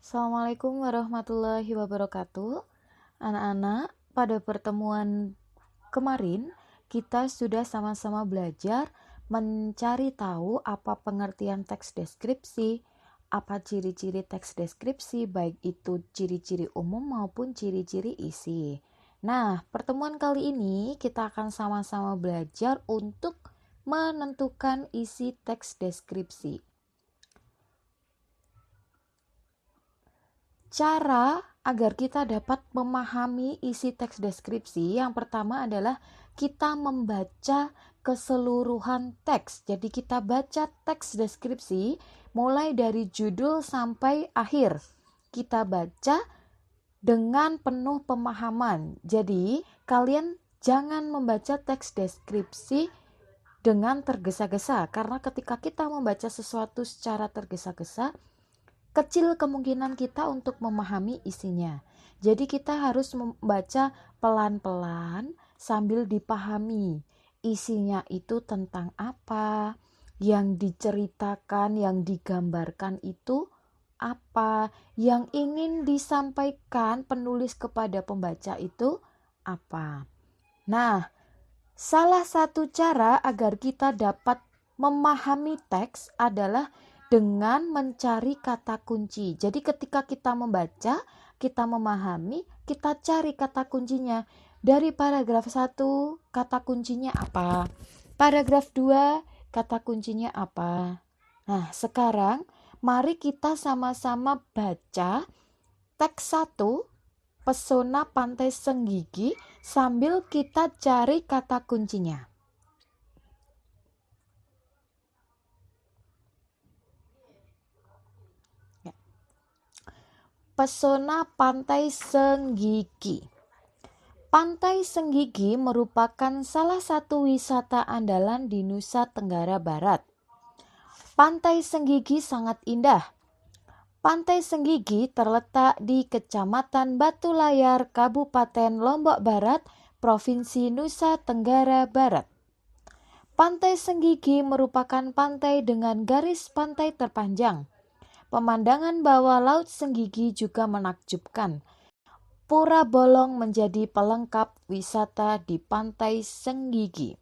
Assalamualaikum warahmatullahi wabarakatuh. Anak-anak, pada pertemuan kemarin kita sudah sama-sama belajar mencari tahu apa pengertian teks deskripsi, apa ciri-ciri teks deskripsi, baik itu ciri-ciri umum maupun ciri-ciri isi. Nah, pertemuan kali ini kita akan sama-sama belajar untuk menentukan isi teks deskripsi. Cara agar kita dapat memahami isi teks deskripsi, yang pertama adalah kita membaca keseluruhan teks. Jadi kita baca teks deskripsi mulai dari judul sampai akhir. Kita baca dengan penuh pemahaman. Jadi kalian jangan membaca teks deskripsi dengan tergesa-gesa, karena ketika kita membaca sesuatu secara tergesa-gesa, kecil kemungkinan kita untuk memahami isinya. Jadi kita harus membaca pelan-pelan sambil dipahami isinya itu tentang apa, yang diceritakan, yang digambarkan itu apa, yang ingin disampaikan penulis kepada pembaca itu apa. Nah, salah satu cara agar kita dapat memahami teks adalah dengan mencari kata kunci. Jadi ketika kita membaca, kita memahami, kita cari kata kuncinya. Dari paragraf 1, kata kuncinya apa? Paragraf 2, kata kuncinya apa? Nah, sekarang mari kita sama-sama baca teks 1, Pesona Pantai Senggigi, sambil kita cari kata kuncinya. Pesona Pantai Senggigi. Pantai Senggigi merupakan salah satu wisata andalan di Nusa Tenggara Barat. Pantai Senggigi sangat indah. Pantai Senggigi terletak di Kecamatan Batu Layar, Kabupaten Lombok Barat, Provinsi Nusa Tenggara Barat. Pantai Senggigi merupakan pantai dengan garis pantai terpanjang. Pemandangan bawah Laut Senggigi juga menakjubkan. Pura Bolong menjadi pelengkap wisata di Pantai Senggigi.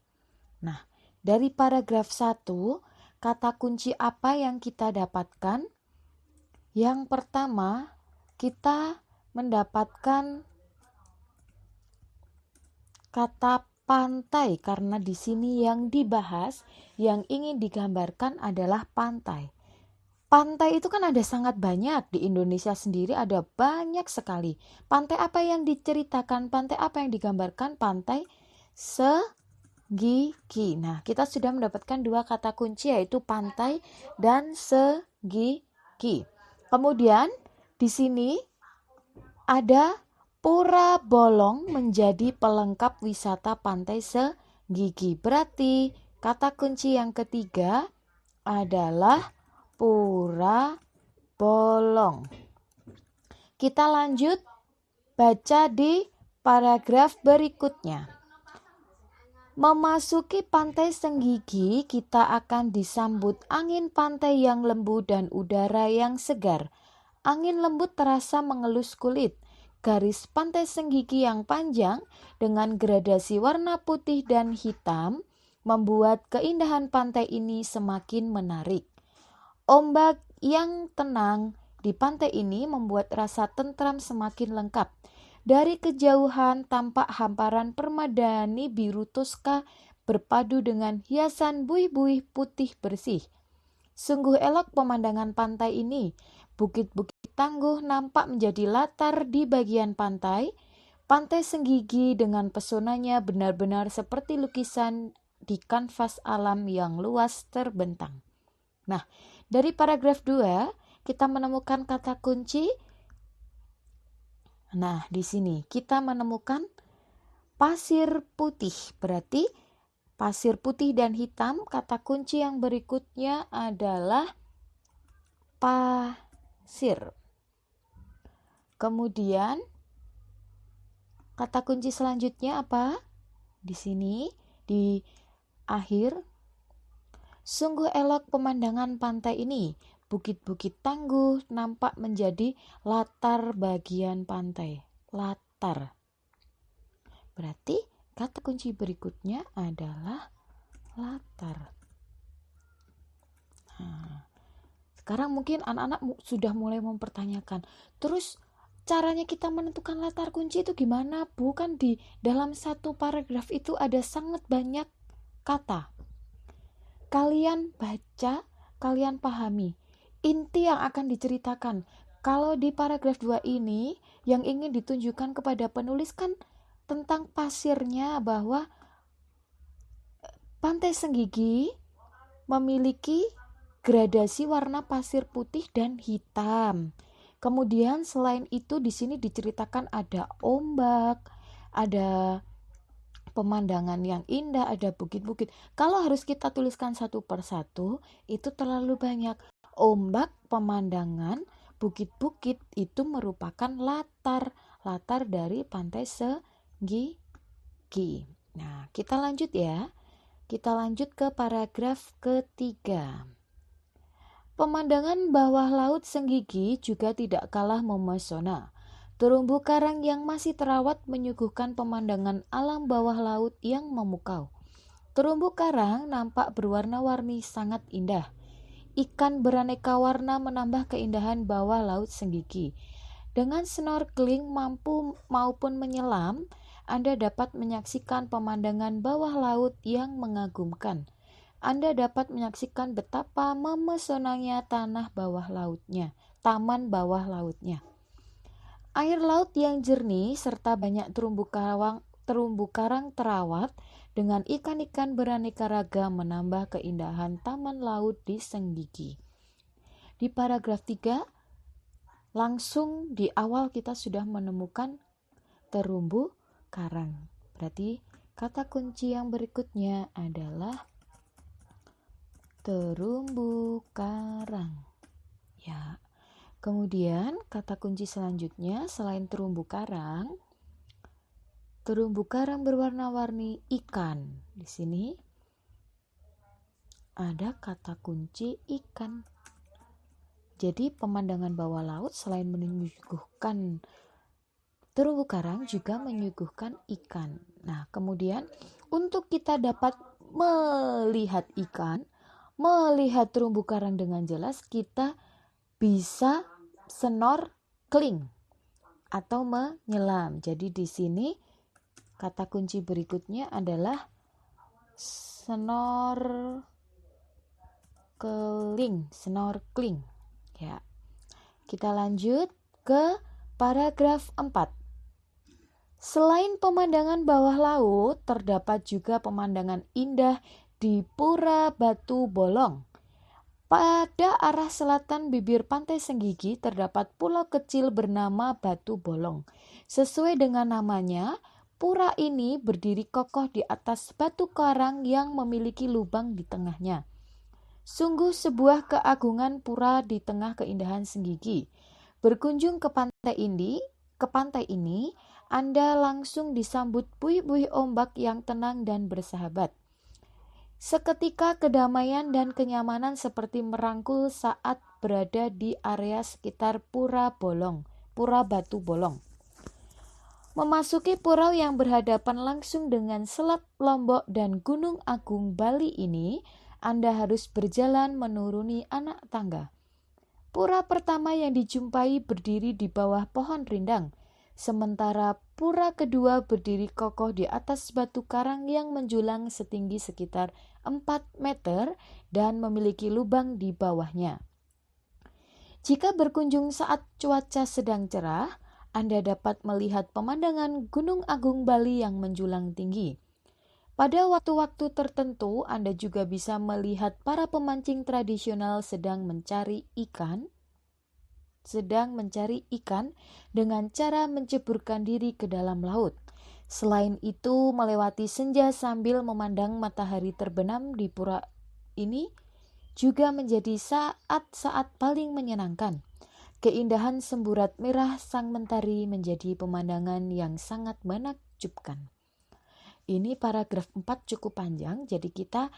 Nah, dari paragraf 1, kata kunci apa yang kita dapatkan? Yang pertama, kita mendapatkan kata pantai, karena di sini yang dibahas, yang ingin digambarkan adalah pantai. Pantai itu kan ada sangat banyak, di Indonesia sendiri ada banyak sekali. Pantai apa yang diceritakan, pantai apa yang digambarkan? Pantai Senggigi. Nah, kita sudah mendapatkan dua kata kunci, yaitu pantai dan Senggigi. Kemudian di sini ada Pura Bolong menjadi pelengkap wisata Pantai Senggigi. Berarti kata kunci yang ketiga adalah Pura Bolong. Kita lanjut baca di paragraf berikutnya. Memasuki Pantai Senggigi, kita akan disambut angin pantai yang lembut dan udara yang segar. Angin lembut terasa mengelus kulit. Garis Pantai Senggigi yang panjang dengan gradasi warna putih dan hitam membuat keindahan pantai ini semakin menarik. Ombak yang tenang di pantai ini membuat rasa tentram semakin lengkap. Dari kejauhan tampak hamparan permadani biru toska berpadu dengan hiasan buih-buih putih bersih. Sungguh elok pemandangan pantai ini. Bukit-bukit tangguh nampak menjadi latar di bagian pantai. Pantai Senggigi dengan pesonanya benar-benar seperti lukisan di kanvas alam yang luas terbentang. Nah, dari paragraf 2 kita menemukan kata kunci. Nah, di sini kita menemukan pasir putih. Berarti pasir putih dan hitam, kata kunci yang berikutnya adalah pasir. Kemudian kata kunci selanjutnya apa? Di sini di akhir. Sungguh elok pemandangan pantai ini. bukit-bukit tangguh nampak menjadi latar bagian pantai. Latar. Berarti kata kunci berikutnya adalah latar. Nah, sekarang mungkin anak-anak sudah mulai mempertanyakan, terus caranya kita menentukan latar kunci itu gimana, Bu? Kan di dalam satu paragraf itu ada sangat banyak kata. Kalian baca, kalian pahami inti yang akan diceritakan. Kalau di paragraf 2 ini yang ingin ditunjukkan kepada penulis kan tentang pasirnya, bahwa Pantai Senggigi memiliki gradasi warna pasir putih dan hitam. Kemudian selain itu di sini diceritakan ada ombak, ada pemandangan yang indah, ada bukit-bukit. Kalau harus kita tuliskan satu persatu, itu terlalu banyak. Ombak, pemandangan, bukit-bukit itu merupakan latar dari Pantai Senggigi. Nah, kita lanjut ya. Kita lanjut ke paragraf ketiga. Pemandangan bawah laut Senggigi juga tidak kalah memesona. Terumbu karang yang masih terawat menyuguhkan pemandangan alam bawah laut yang memukau. Terumbu karang nampak berwarna-warni sangat indah. Ikan beraneka warna menambah keindahan bawah laut Senggigi. Dengan snorkeling maupun menyelam, Anda dapat menyaksikan pemandangan bawah laut yang mengagumkan. Anda dapat menyaksikan betapa memesonanya taman bawah lautnya. Air laut yang jernih serta banyak terumbu karang terawat dengan ikan-ikan beraneka ragam menambah keindahan taman laut di Senggigi. Di paragraf 3, langsung di awal kita sudah menemukan terumbu karang. Berarti kata kunci yang berikutnya adalah terumbu karang. Ya. Kemudian kata kunci selanjutnya selain terumbu karang berwarna-warni ikan. Di sini ada kata kunci ikan. Jadi pemandangan bawah laut selain menyuguhkan terumbu karang juga menyuguhkan ikan. Nah, kemudian untuk kita dapat melihat ikan, melihat terumbu karang dengan jelas, kita bisa snorkeling atau menyelam. Jadi di sini kata kunci berikutnya adalah snorkeling. Ya. Kita lanjut ke paragraf 4. Selain pemandangan bawah laut, terdapat juga pemandangan indah di Pura Batu Bolong. Pada arah selatan bibir Pantai Senggigi terdapat pulau kecil bernama Batu Bolong. Sesuai dengan namanya, pura ini berdiri kokoh di atas batu karang yang memiliki lubang di tengahnya. Sungguh sebuah keagungan pura di tengah keindahan Senggigi. Berkunjung ke pantai ini, Anda langsung disambut buih-buih ombak yang tenang dan bersahabat. Seketika kedamaian dan kenyamanan seperti merangkul saat berada di area sekitar Pura Batu Bolong. Memasuki pulau yang berhadapan langsung dengan Selat Lombok dan Gunung Agung Bali ini, Anda harus berjalan menuruni anak tangga. Pura pertama yang dijumpai berdiri di bawah pohon rindang, sementara pura kedua berdiri kokoh di atas batu karang yang menjulang setinggi sekitar 4 meter dan memiliki lubang di bawahnya. Jika berkunjung saat cuaca sedang cerah, Anda dapat melihat pemandangan Gunung Agung Bali yang menjulang tinggi. Pada waktu-waktu tertentu, Anda juga bisa melihat para pemancing tradisional sedang mencari ikan dengan cara menceburkan diri ke dalam laut. Selain itu, melewati senja sambil memandang matahari terbenam di pura ini juga menjadi saat-saat paling menyenangkan. Keindahan semburat merah sang mentari menjadi pemandangan yang sangat menakjubkan. Ini paragraf 4 cukup panjang, jadi kita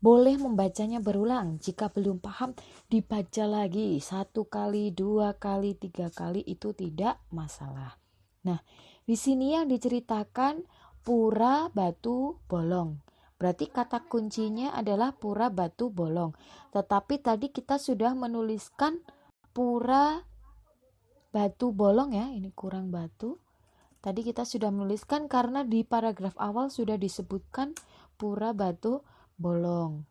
Boleh membacanya berulang. Jika belum paham, dibaca lagi 1 kali, 2 kali, 3 kali, itu tidak masalah. Nah, di sini yang diceritakan Pura Batu Bolong. Berarti kata kuncinya adalah Pura Batu Bolong. Tetapi tadi kita sudah menuliskan Pura Batu Bolong ya, ini kurang batu. Tadi kita sudah menuliskan karena di paragraf awal sudah disebutkan Pura Batu Bolong.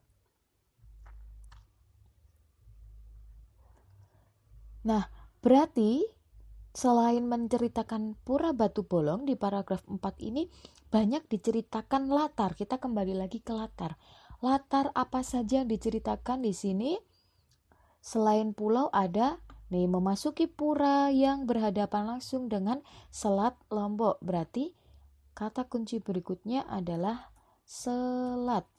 Nah, berarti selain menceritakan Pura Batu Bolong di paragraf 4 ini banyak diceritakan latar. Kita kembali lagi ke latar. Latar apa saja yang diceritakan di sini? Selain pulau ada nih memasuki pura yang berhadapan langsung dengan Selat Lombok. Berarti kata kunci berikutnya adalah selat.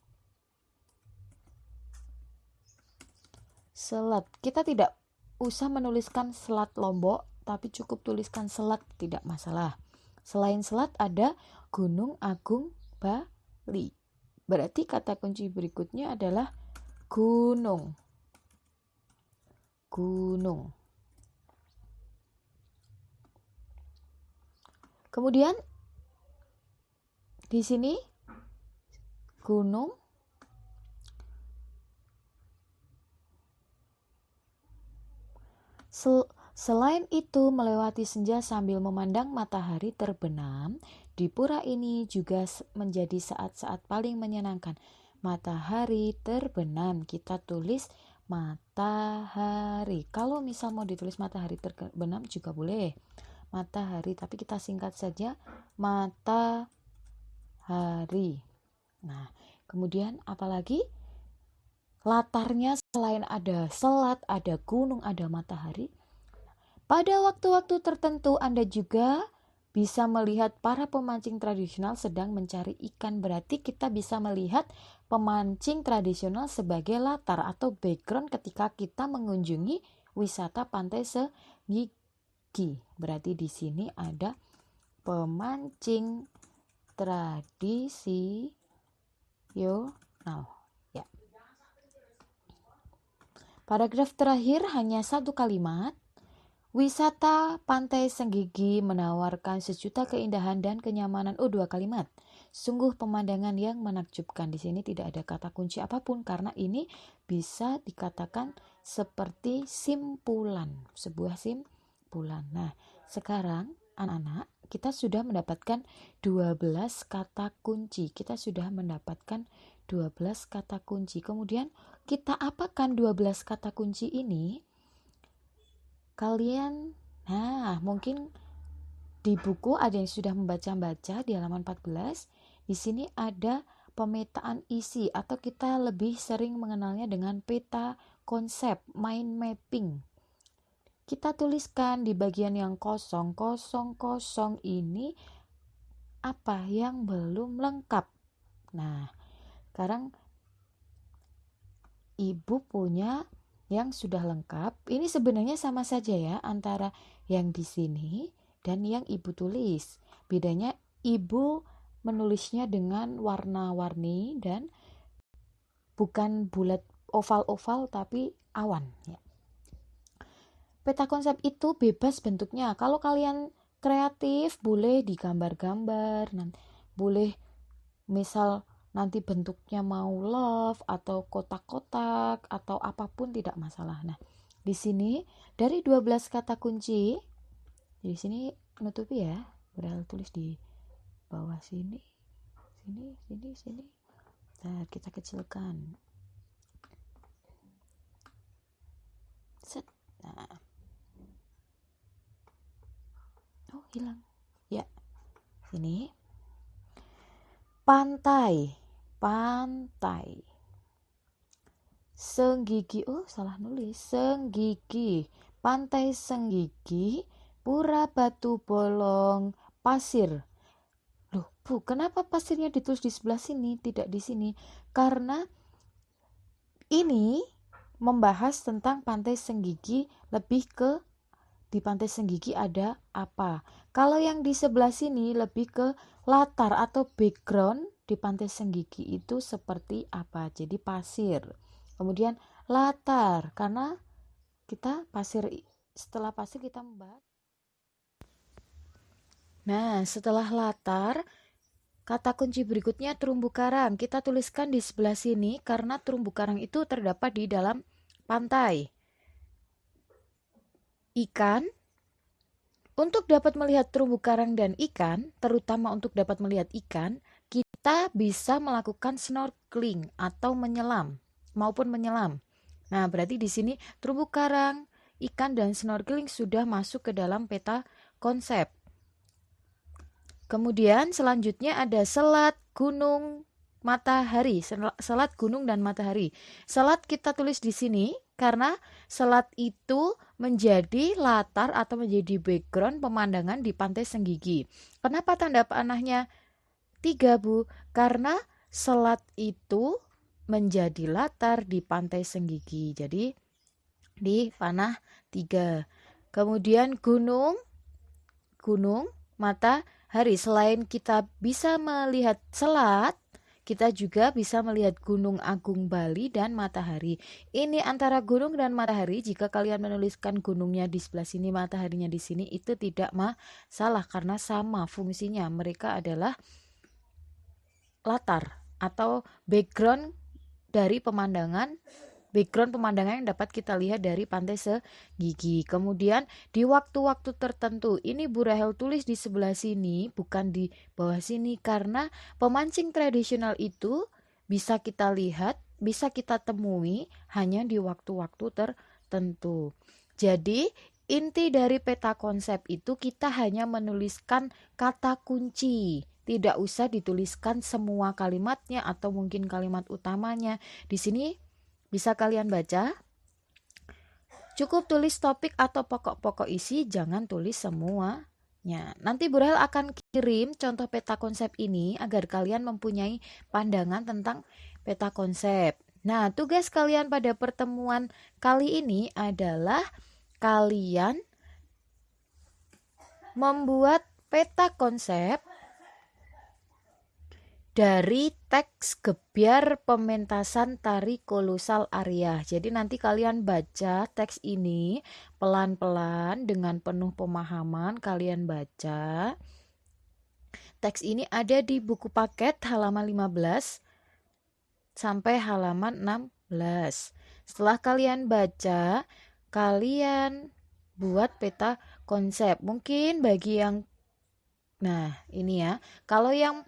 Selat. Kita tidak usah menuliskan Selat Lombok, tapi cukup tuliskan selat, tidak masalah. Selain selat ada Gunung Agung Bali. Berarti kata kunci berikutnya adalah gunung. Gunung. Kemudian di sini gunung selain itu melewati senja sambil memandang matahari terbenam di pura ini juga menjadi saat-saat paling menyenangkan. Matahari terbenam, kita tulis matahari. Kalau misal mau ditulis matahari terbenam juga boleh matahari, tapi kita singkat saja matahari. Nah, kemudian apalagi latarnya selain ada selat, ada gunung, ada matahari. Pada waktu-waktu tertentu Anda juga bisa melihat para pemancing tradisional sedang mencari ikan. Berarti kita bisa melihat pemancing tradisional sebagai latar atau background ketika kita mengunjungi wisata Pantai Senggigi. Berarti di sini ada pemancing tradisional. Ya. Paragraf terakhir hanya satu kalimat. Wisata Pantai Senggigi menawarkan sejuta keindahan dan kenyamanan. Oh, 2 kalimat. Sungguh pemandangan yang menakjubkan. Di sini tidak ada kata kunci apapun karena ini bisa dikatakan seperti simpulan, sebuah simpulan. Nah, sekarang anak-anak, kita sudah mendapatkan 12 kata kunci. Kita sudah mendapatkan 12 kata kunci. Kemudian kita apakan 12 kata kunci ini? Kalian, mungkin di buku ada yang sudah membaca-baca di halaman 14. Di sini ada pemetaan isi atau kita lebih sering mengenalnya dengan peta konsep, mind mapping. Kita tuliskan di bagian yang kosong ini apa yang belum lengkap. Nah, sekarang Ibu punya yang sudah lengkap. Ini sebenarnya sama saja ya antara yang di sini dan yang Ibu tulis. Bedanya Ibu menulisnya dengan warna-warni dan bukan bulat oval-oval tapi awan ya. Peta konsep itu bebas bentuknya. Kalau kalian kreatif boleh digambar-gambar, boleh misal nanti bentuknya mau love atau kotak-kotak atau apapun tidak masalah. Nah, di sini dari 12 kata kunci, di sini nutupi ya, Braille tulis di bawah sini. Nah, kita kecilkan. Set. Nah. Oh, hilang. Ya. Sini. Pantai. Senggigi, salah nulis. Senggigi, Pantai Senggigi, Pura Batu Bolong, pasir. Loh, Bu, kenapa pasirnya ditulis di sebelah sini, tidak di sini? Karena ini membahas tentang Pantai Senggigi, lebih ke di Pantai Senggigi ada apa. Kalau yang di sebelah sini lebih ke latar atau background di Pantai Senggigi itu seperti apa. Jadi pasir. Kemudian latar, karena kita setelah pasir kita membahas. Nah, setelah latar, kata kunci berikutnya terumbu karang. Kita tuliskan di sebelah sini karena terumbu karang itu terdapat di dalam pantai. Ikan. Untuk dapat melihat terumbu karang dan ikan, terutama untuk dapat melihat ikan, kita bisa melakukan snorkeling atau menyelam maupun menyelam. Nah, berarti di sini terumbu karang, ikan dan snorkeling sudah masuk ke dalam peta konsep. Kemudian selanjutnya ada selat, gunung, matahari. Selat, gunung, dan matahari. Selat kita tulis di sini karena selat itu menjadi latar atau menjadi background pemandangan di Pantai Senggigi. Kenapa tanda panahnya 3, Bu? Karena selat itu menjadi latar di Pantai Senggigi. Jadi di panah 3. Kemudian gunung, matahari. Selain kita bisa melihat selat, kita juga bisa melihat Gunung Agung Bali dan matahari. Ini antara gunung dan matahari, jika kalian menuliskan gunungnya di sebelah sini, mataharinya di sini, itu tidak masalah karena sama fungsinya. Mereka adalah latar atau background dari pemandangan yang dapat kita lihat dari Pantai Senggigi. Kemudian di waktu-waktu tertentu, ini Bu Rahel tulis di sebelah sini, bukan di bawah sini, karena pemancing tradisional itu bisa kita lihat, bisa kita temui hanya di waktu-waktu tertentu. Jadi inti dari peta konsep itu kita hanya menuliskan kata kunci. Tidak usah dituliskan semua kalimatnya atau mungkin kalimat utamanya. Di sini bisa kalian baca. Cukup tulis topik atau pokok-pokok isi, jangan tulis semuanya. Nanti Bu Rahel akan kirim contoh peta konsep ini agar kalian mempunyai pandangan tentang peta konsep. Nah, tugas kalian pada pertemuan kali ini adalah kalian membuat peta konsep dari teks Gebyar Pementasan Tari Kolosal Arya. Jadi nanti kalian baca teks ini pelan-pelan dengan penuh pemahaman. Kalian baca. Teks ini ada di buku paket halaman 15 sampai halaman 16. Setelah kalian baca, kalian buat peta konsep. Mungkin bagi yang, nah ini ya, kalau yang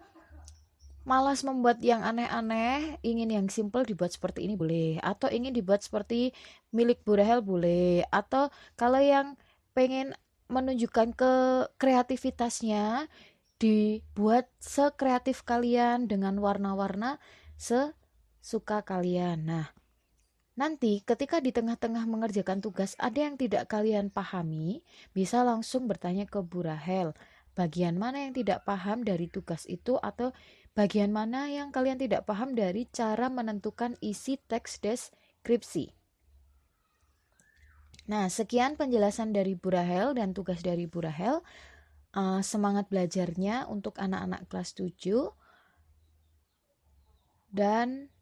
malas membuat yang aneh-aneh, ingin yang simple, dibuat seperti ini boleh, atau ingin dibuat seperti milik Bu Rahel boleh, atau kalau yang pengen menunjukkan ke kreativitasnya, dibuat sekreatif kalian dengan warna-warna sesuka kalian. Nah, nanti ketika di tengah-tengah mengerjakan tugas ada yang tidak kalian pahami, bisa langsung bertanya ke Bu Rahel, bagian mana yang tidak paham dari tugas itu, atau bagian mana yang kalian tidak paham dari cara menentukan isi teks deskripsi. Nah, sekian penjelasan dari Bu Rahel dan tugas dari Bu Rahel. Semangat belajarnya untuk anak-anak kelas 7. Dan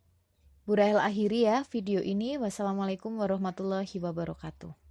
Bu Rahel akhiri ya video ini. Wassalamualaikum warahmatullahi wabarakatuh.